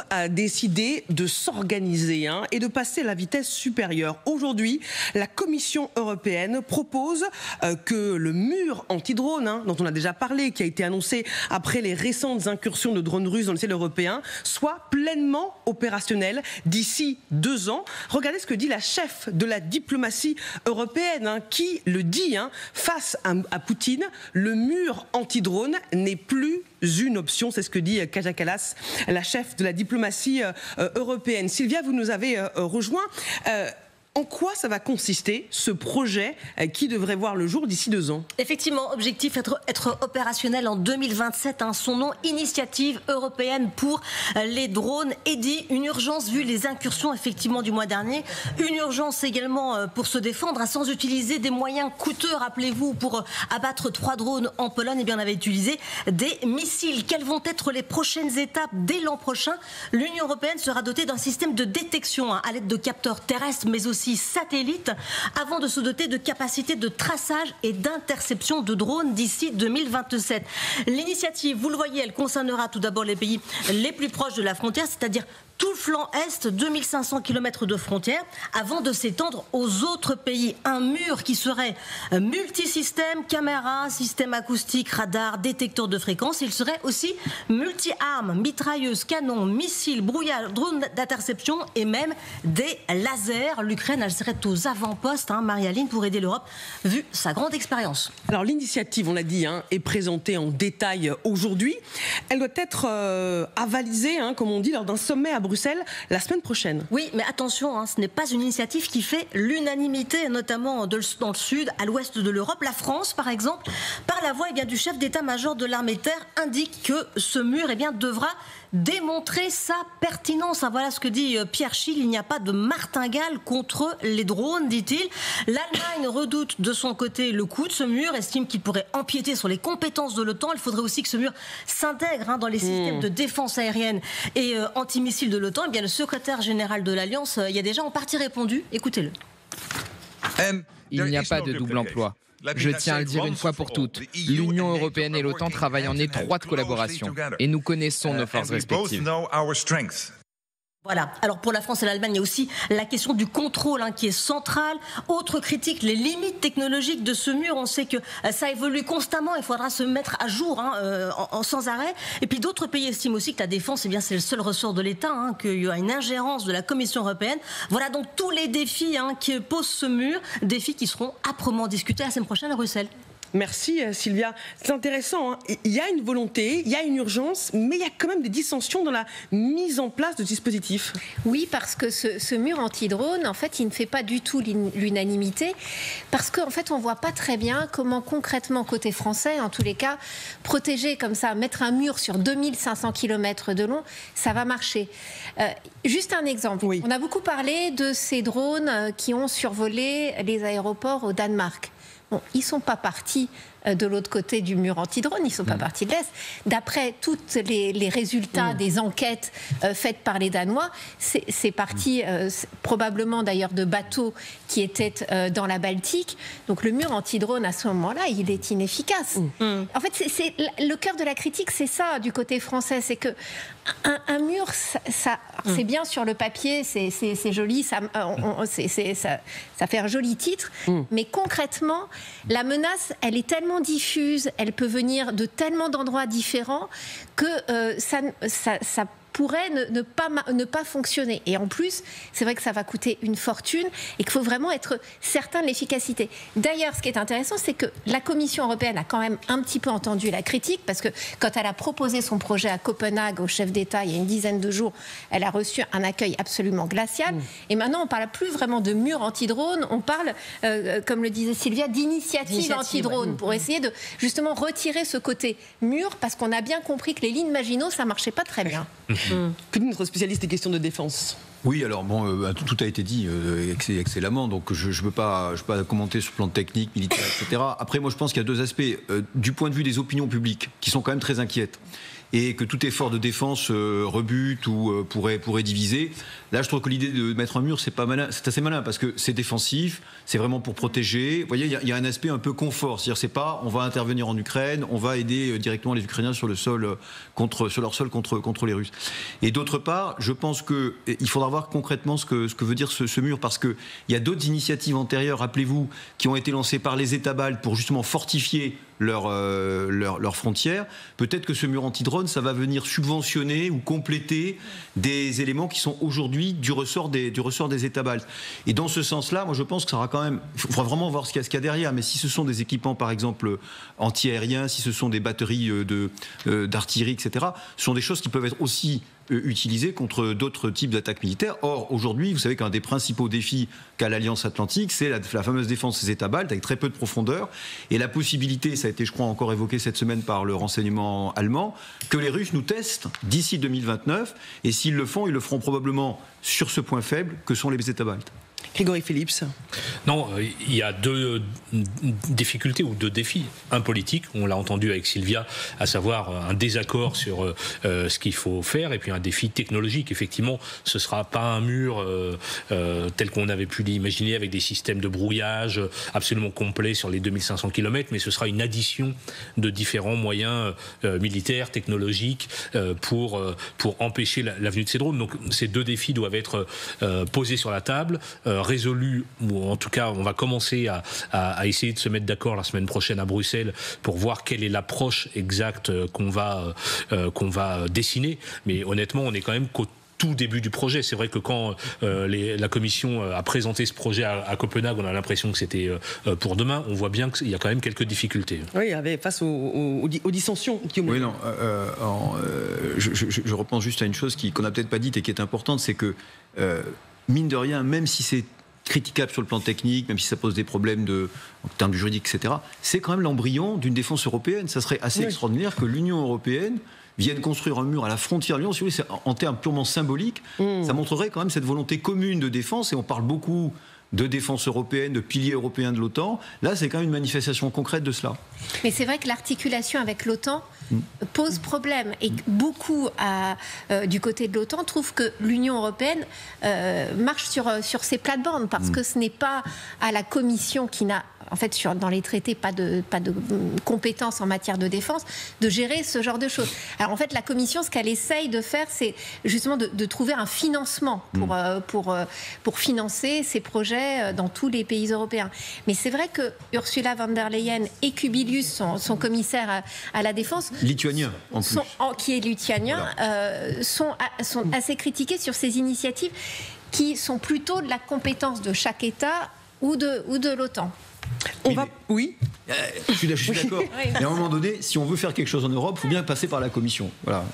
a décidé de s'organiser et de passer à la vitesse supérieure. Aujourd'hui, la Commission européenne propose que le mur anti-drone, dont on a déjà parlé, qui a été annoncé après les récentes incursions de drones russes dans le ciel européen, soit pleinement opérationnel d'ici 2 ans. Regardez ce que dit la chef de la diplomatie européenne, qui le dit face à Poutine, le mur anti-drone n'est plus une option. C'est ce que dit Kaja Kallas, la chef de la diplomatie européenne. Sylvia, vous nous avez rejoint. En quoi ça va consister, ce projet qui devrait voir le jour d'ici 2 ans? Effectivement, objectif être opérationnel en 2027. Son nom, Initiative européenne pour les drones. Et dit une urgence vu les incursions effectivement du mois dernier. Une urgence également pour se défendre sans utiliser des moyens coûteux. Rappelez-vous, pour abattre 3 drones en Pologne, on avait utilisé des missiles. Quelles vont être les prochaines étapes? Dès l'an prochain, l'Union européenne sera dotée d'un système de détection à l'aide de capteurs terrestres, mais aussi satellites, avant de se doter de capacités de traçage et d'interception de drones d'ici 2027. L'initiative, vous le voyez, elle concernera tout d'abord les pays les plus proches de la frontière, c'est-à-dire tout le flanc est, 2500 km de frontière, avant de s'étendre aux autres pays. Un mur qui serait multisystème, caméra, système acoustique, radar, détecteur de fréquence. Il serait aussi multi-armes, mitrailleuses, canons, missiles, brouillards, drones d'interception et même des lasers. L'Ukraine, elle serait aux avant-postes, Marie-Aline, pour aider l'Europe, vu sa grande expérience. Alors l'initiative, on l'a dit, est présentée en détail aujourd'hui. Elle doit être avalisée, comme on dit, lors d'un sommet à Bruxelles la semaine prochaine. Oui, mais attention, ce n'est pas une initiative qui fait l'unanimité, notamment dans le sud, à l'ouest de l'Europe. La France, par exemple, par la voix du chef d'état-major de l'armée de terre, indique que ce mur devra démontrer sa pertinence. Voilà ce que dit Pierre Schill. Il n'y a pas de martingale contre les drones, dit-il. L'Allemagne redoute de son côté le coût de ce mur, estime qu'il pourrait empiéter sur les compétences de l'OTAN. Il faudrait aussi que ce mur s'intègre dans les systèmes de défense aérienne et antimissiles de l'OTAN. Le secrétaire général de l'Alliance y a déjà en partie répondu. Écoutez-le. Il n'y a pas de double emploi. Je tiens à le dire une fois pour toutes, l'Union européenne et l'OTAN travaillent en étroite collaboration et nous connaissons nos forces respectives. Voilà. Alors pour la France et l'Allemagne, il y a aussi la question du contrôle qui est centrale. Autre critique, les limites technologiques de ce mur. On sait que ça évolue constamment. Il faudra se mettre à jour sans arrêt. Et puis d'autres pays estiment aussi que la défense, c'est le seul ressort de l'État, qu'il y a une ingérence de la Commission européenne. Voilà donc tous les défis qui posent ce mur, défis qui seront âprement discutés la semaine prochaine à Bruxelles. Merci Sylvia. C'est intéressant. Il y a une volonté, il y a une urgence, mais il y a quand même des dissensions dans la mise en place de dispositifs. Oui, parce que ce mur anti-drone, en fait, il ne fait pas du tout l'unanimité, parce qu'en fait, on ne voit pas très bien comment concrètement, côté français, en tous les cas, protéger comme ça, mettre un mur sur 2500 km de long, ça va marcher. Juste un exemple. Oui. On a beaucoup parlé de ces drones qui ont survolé les aéroports au Danemark. Bon, ils ne sont pas partis de l'autre côté du mur anti-drone, ils ne sont pas partis de l'Est. D'après tous les résultats des enquêtes faites par les Danois, c'est parti probablement d'ailleurs de bateaux qui étaient dans la Baltique. Donc le mur anti-drone à ce moment-là, il est inefficace. En fait, c'est le cœur de la critique, c'est ça du côté français, c'est que un mur, c'est bien sur le papier, c'est joli, ça fait un joli titre, mais concrètement, la menace, elle est tellement diffuse, elle peut venir de tellement d'endroits différents que ça pourrait ne pas fonctionner. Et en plus, c'est vrai que ça va coûter une fortune et qu'il faut vraiment être certain de l'efficacité. D'ailleurs, ce qui est intéressant, c'est que la Commission européenne a quand même un petit peu entendu la critique, parce que quand elle a proposé son projet à Copenhague au chef d'État il y a une dizaine de jours, elle a reçu un accueil absolument glacial. Et maintenant, on ne parle plus vraiment de mur anti-drone, on parle, comme le disait Sylvia, d'initiative anti-drone, pour essayer de justement retirer ce côté mur, parce qu'on a bien compris que les lignes Maginot, ça ne marchait pas très bien. Que dit notre spécialiste des questions de défense? Oui, alors bon, tout a été dit excellemment, donc je ne peux pas commenter sur le plan technique, militaire, etc. Après, moi je pense qu'il y a deux aspects. Du point de vue des opinions publiques, qui sont quand même très inquiètes, et que tout effort de défense rebute ou pourrait diviser. Là, je trouve que l'idée de mettre un mur, c'est assez malin parce que c'est défensif, c'est vraiment pour protéger. Vous voyez, il y a un aspect un peu confort, c'est-à-dire c'est pas on va intervenir en Ukraine, on va aider directement les Ukrainiens sur leur sol contre les Russes. Et d'autre part, je pense qu'il faudra voir concrètement ce que veut dire ce mur, parce qu'il y a d'autres initiatives antérieures, rappelez-vous, qui ont été lancées par les États baltes pour justement fortifier leurs frontières. Peut-être que ce mur anti-drone, ça va venir subventionner ou compléter des éléments qui sont aujourd'hui du ressort des États baltes. Et dans ce sens-là, moi je pense que ça aura quand même... Il faudra vraiment voir ce qu'il y a derrière, mais si ce sont des équipements, par exemple, anti-aériens, si ce sont des batteries d'artillerie, etc., ce sont des choses qui peuvent être aussi utilisées contre d'autres types d'attaques militaires. Or, aujourd'hui, vous savez qu'un des principaux défis qu'a l'Alliance Atlantique, c'est la fameuse défense des États baltes, avec très peu de profondeur, et la possibilité, ça a été, je crois, encore évoqué cette semaine par le renseignement allemand, que les Russes nous testent d'ici 2029, et s'ils le font, ils le feront probablement sur ce point faible que sont les États baltes. Grégory Phillips. Non, il y a deux difficultés ou deux défis. Un politique, on l'a entendu avec Sylvia, à savoir un désaccord sur ce qu'il faut faire, et puis un défi technologique. Effectivement, ce ne sera pas un mur tel qu'on avait pu l'imaginer avec des systèmes de brouillage absolument complets sur les 2500 km, mais ce sera une addition de différents moyens militaires, technologiques, pour empêcher la venue de ces drones. Donc ces deux défis doivent être posés sur la table, résolu, ou en tout cas on va commencer à essayer de se mettre d'accord la semaine prochaine à Bruxelles pour voir quelle est l'approche exacte qu'on va dessiner. Mais honnêtement, on est quand même qu'au tout début du projet. C'est vrai que quand la Commission a présenté ce projet à Copenhague, on a l'impression que c'était pour demain. On voit bien qu'il y a quand même quelques difficultés. Oui, il y avait face aux dissensions. Oui, non. Je repense juste à une chose qu'on n'a peut-être pas dite et qui est importante, c'est que mine de rien, même si c'est critiquable sur le plan technique, même si ça pose des problèmes en termes juridiques, etc., c'est quand même l'embryon d'une défense européenne. Ça serait assez extraordinaire que l'Union européenne vienne construire un mur à la frontière de l'Union. Si vous voulez, en termes purement symboliques, ça montrerait quand même cette volonté commune de défense, et on parle beaucoup de défense européenne, de piliers européens de l'OTAN. Là, c'est quand même une manifestation concrète de cela. Mais c'est vrai que l'articulation avec l'OTAN pose problème, et beaucoup du côté de l'OTAN trouvent que l'Union européenne marche sur ses plates-bandes, parce que ce n'est pas à la Commission, qui n'a en fait dans les traités pas de compétences en matière de défense, de gérer ce genre de choses. Alors en fait, la Commission, ce qu'elle essaye de faire, c'est justement de trouver un financement pour financer ces projets dans tous les pays européens. Mais c'est vrai que Ursula von der Leyen et Kubilius, son commissaire à la défense, lituanien en plus, qui est lituanien, voilà, sont assez critiqués sur ces initiatives qui sont plutôt de la compétence de chaque État ou de l'OTAN. Oui. Je suis d'accord. Oui. Mais à un moment donné, si on veut faire quelque chose en Europe, il faut bien passer par la Commission. Voilà.